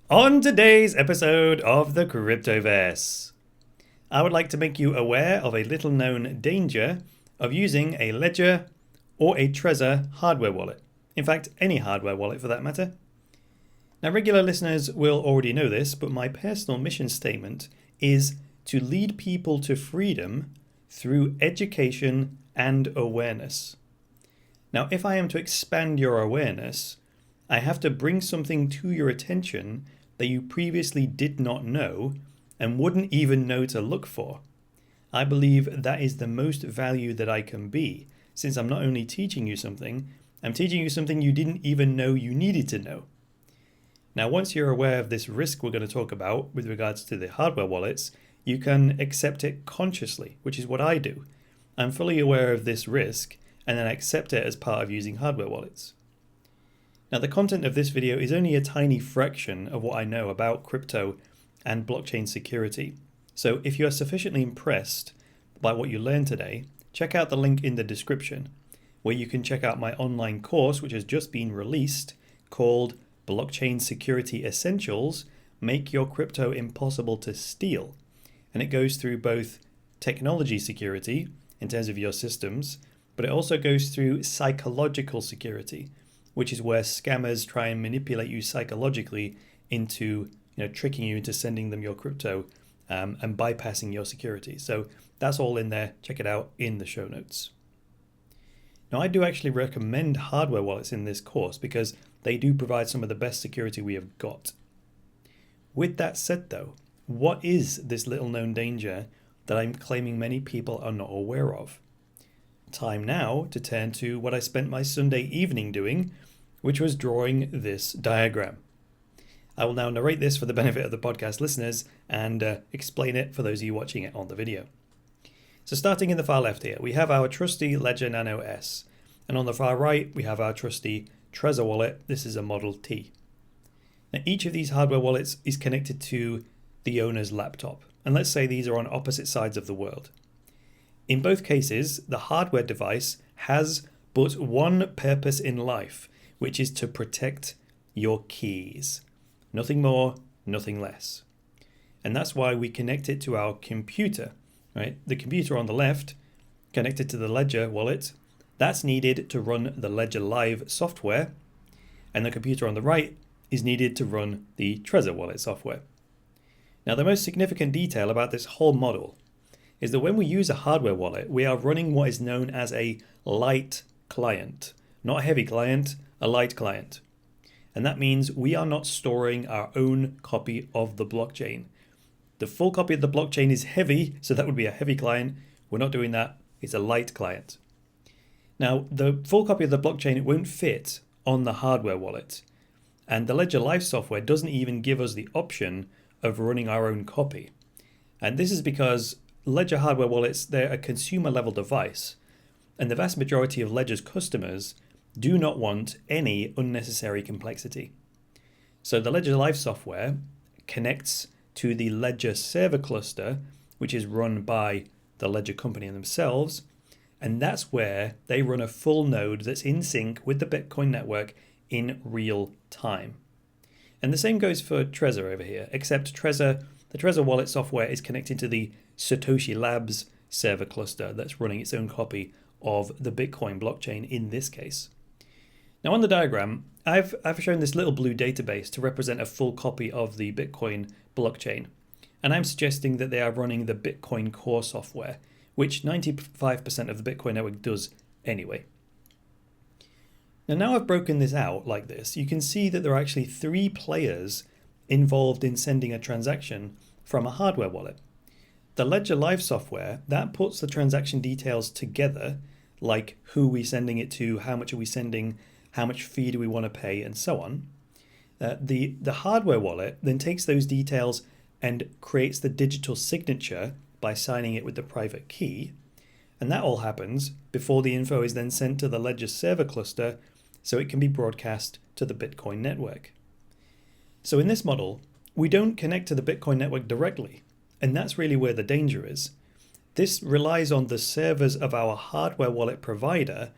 On today's episode of the Cryptoverse, I would like to make you aware of a little known danger of using a Ledger or a Trezor hardware wallet. In fact, any hardware wallet for that matter. Now, regular listeners will already know this, but my personal mission statement is to lead people to freedom through education and awareness. Now, if I am to expand your awareness, I have to bring something to your attention that you previously did not know and wouldn't even know to look for. I believe that is the most value that I can be, since I'm not only teaching you something, I'm teaching you something you didn't even know you needed to know. Now, once you're aware of this risk we're going to talk about with regards to the hardware wallets, you can accept it consciously, which is what I do. I'm fully aware of this risk and then I accept it as part of using hardware wallets. Now, the content of this video is only a tiny fraction of what I know about crypto and blockchain security. So if you are sufficiently impressed by what you learned today, check out the link in the description where you can check out my online course, which has just been released, called Blockchain Security Essentials: Make Your Crypto Impossible to Steal. And it goes through both technology security in terms of your systems, but it also goes through psychological security, which is where scammers try and manipulate you psychologically into, tricking you into sending them your crypto and bypassing your security. So that's all in there. Check it out in the show notes. Now, I do actually recommend hardware wallets in this course because they do provide some of the best security we have got. With that said, though, what is this little known danger that I'm claiming many people are not aware of? Time now to turn to what I spent my Sunday evening doing, which was drawing this diagram. I will now narrate this for the benefit of the podcast listeners and explain it for those of you watching it on the video. So starting in the far left here, we have our trusty Ledger Nano S. And on the far right, we have our trusty Trezor wallet. This is a Model T. Now, each of these hardware wallets is connected to the owner's laptop. And let's say these are on opposite sides of the world. In both cases, the hardware device has but one purpose in life, which is to protect your keys. Nothing more, nothing less. And that's why we connect it to our computer, right? The computer on the left, connected to the Ledger wallet, that's needed to run the Ledger Live software, and the computer on the right is needed to run the Trezor wallet software. Now, the most significant detail about this whole model is that when we use a hardware wallet, we are running what is known as a light client. Not a heavy client, a light client. And that means we are not storing our own copy of the blockchain. The full copy of the blockchain is heavy, so that would be a heavy client. We're not doing that. It's a light client. Now, the full copy of the blockchain, it won't fit on the hardware wallet. And the Ledger Live software doesn't even give us the option of running our own copy. And this is because Ledger hardware wallets, they're a consumer level device, and the vast majority of Ledger's customers do not want any unnecessary complexity. So the Ledger Live software connects to the Ledger server cluster, which is run by the Ledger company themselves, and that's where they run a full node that's in sync with the Bitcoin network in real time. And the same goes for Trezor over here, except the Trezor wallet software is connected to the Satoshi Labs server cluster that's running its own copy of the Bitcoin blockchain in this case. Now on the diagram, I've shown this little blue database to represent a full copy of the Bitcoin blockchain. And I'm suggesting that they are running the Bitcoin core software, which 95% of the Bitcoin network does anyway. Now I've broken this out like this, you can see that there are actually 3 players involved in sending a transaction from a hardware wallet. The Ledger Live software, that puts the transaction details together, like who we're sending it to, how much are we sending, how much fee do we want to pay, and so on. The hardware wallet then takes those details and creates the digital signature by signing it with the private key. And that all happens before the info is then sent to the Ledger server cluster so it can be broadcast to the Bitcoin network. So in this model, we don't connect to the Bitcoin network directly, and that's really where the danger is. This relies on the servers of our hardware wallet provider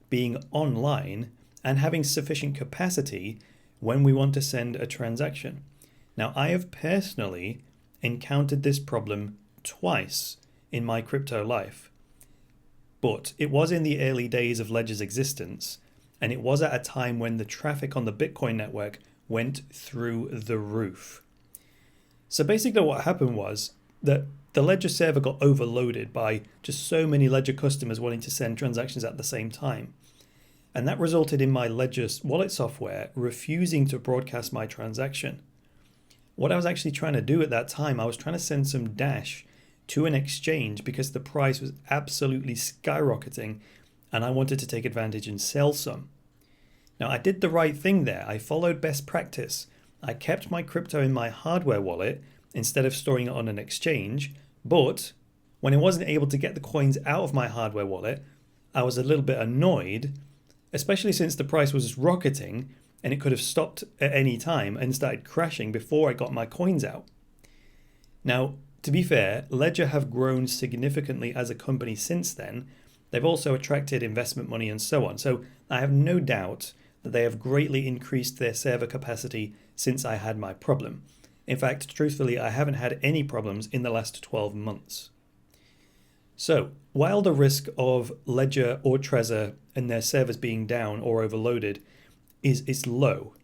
being online and having sufficient capacity when we want to send a transaction. Now, I have personally encountered this problem twice in my crypto life, but it was in the early days of Ledger's existence, and it was at a time when the traffic on the Bitcoin network went through the roof. So basically what happened was that the Ledger server got overloaded by just so many Ledger customers wanting to send transactions at the same time. And that resulted in my Ledger wallet software refusing to broadcast my transaction. What I was actually trying to do at that time, I was trying to send some Dash to an exchange because the price was absolutely skyrocketing and I wanted to take advantage and sell some. Now, I did the right thing there. I followed best practice. I kept my crypto in my hardware wallet instead of storing it on an exchange, but when I wasn't able to get the coins out of my hardware wallet, I was a little bit annoyed, especially since the price was rocketing and it could have stopped at any time and started crashing before I got my coins out. Now, to be fair, Ledger have grown significantly as a company since then. They've also attracted investment money and so on. So I have no doubt that they have greatly increased their server capacity since I had my problem. In fact, truthfully, I haven't had any problems in the last 12 months. So while the risk of Ledger or Trezor and their servers being down or overloaded is low,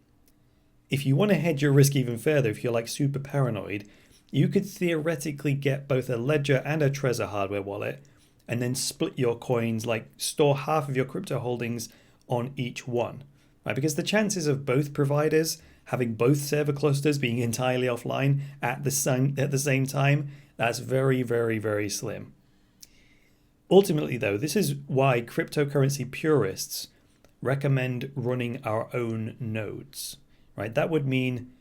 if you want to hedge your risk even further, if you're like super paranoid, you could theoretically get both a Ledger and a Trezor hardware wallet and then split your coins, like store half of your crypto holdings on each one, right? Because the chances of both providers having both server clusters being entirely offline at the same time, that's very, very, very slim. Ultimately, though, this is why cryptocurrency purists recommend running our own nodes, right? That would mean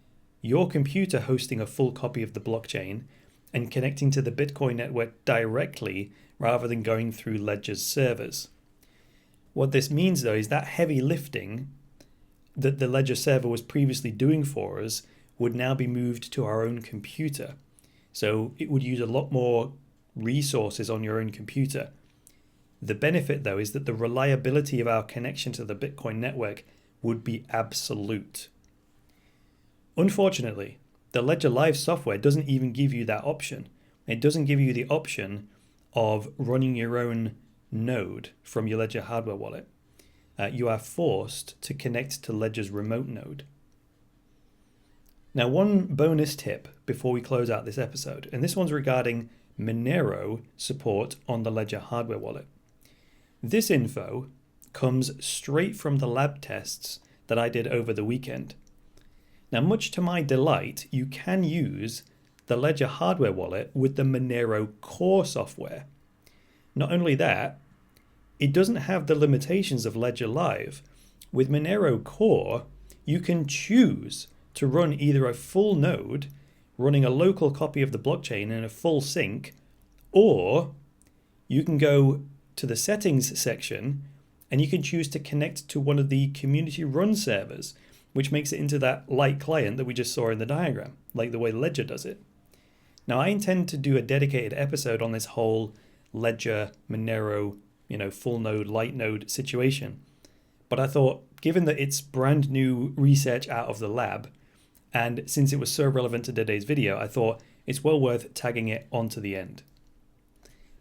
your computer hosting a full copy of the blockchain and connecting to the Bitcoin network directly rather than going through Ledger's servers. What this means, though, is that heavy lifting that the Ledger server was previously doing for us would now be moved to our own computer. So it would use a lot more resources on your own computer. The benefit, though, is that the reliability of our connection to the Bitcoin network would be absolute. Unfortunately, the Ledger Live software doesn't even give you that option. It doesn't give you the option of running your own node from your Ledger hardware wallet. You are forced to connect to Ledger's remote node. Now, one bonus tip before we close out this episode, and this one's regarding Monero support on the Ledger hardware wallet. This info comes straight from the lab tests that I did over the weekend. Now, much to my delight, you can use the Ledger hardware wallet with the Monero core software. Not only that, it doesn't have the limitations of Ledger Live. With Monero core, you can choose to run either a full node running a local copy of the blockchain in a full sync, or you can go to the settings section and you can choose to connect to one of the community run servers, which makes it into that light client that we just saw in the diagram, like the way Ledger does it. Now, I intend to do a dedicated episode on this whole Ledger, Monero, full node, light node situation. But I thought, given that it's brand new research out of the lab, and since it was so relevant to today's video, I thought it's well worth tagging it onto the end.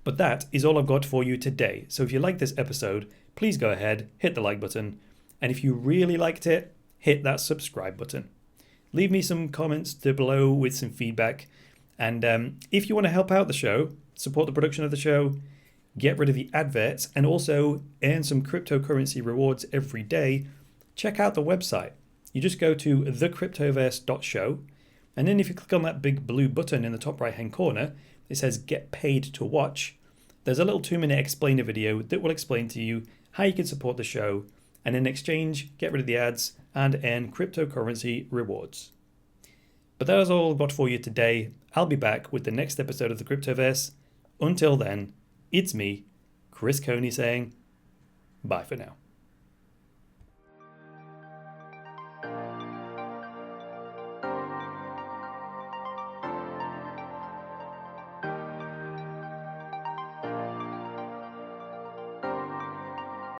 But that is all I've got for you today. So if you like this episode, please go ahead, hit the like button. And if you really liked it, hit that subscribe button. Leave me some comments below with some feedback. And if you want to help out the show, support the production of the show, get rid of the adverts, and also earn some cryptocurrency rewards every day, check out the website. You just go to thecryptoverse.show, and then if you click on that big blue button in the top right hand corner, it says get paid to watch. There's a little 2-minute explainer video that will explain to you how you can support the show, and in exchange, get rid of the ads and earn cryptocurrency rewards. But that is all I've got for you today. I'll be back with the next episode of the Cryptoverse. Until then, it's me, Chris Coney, saying bye for now.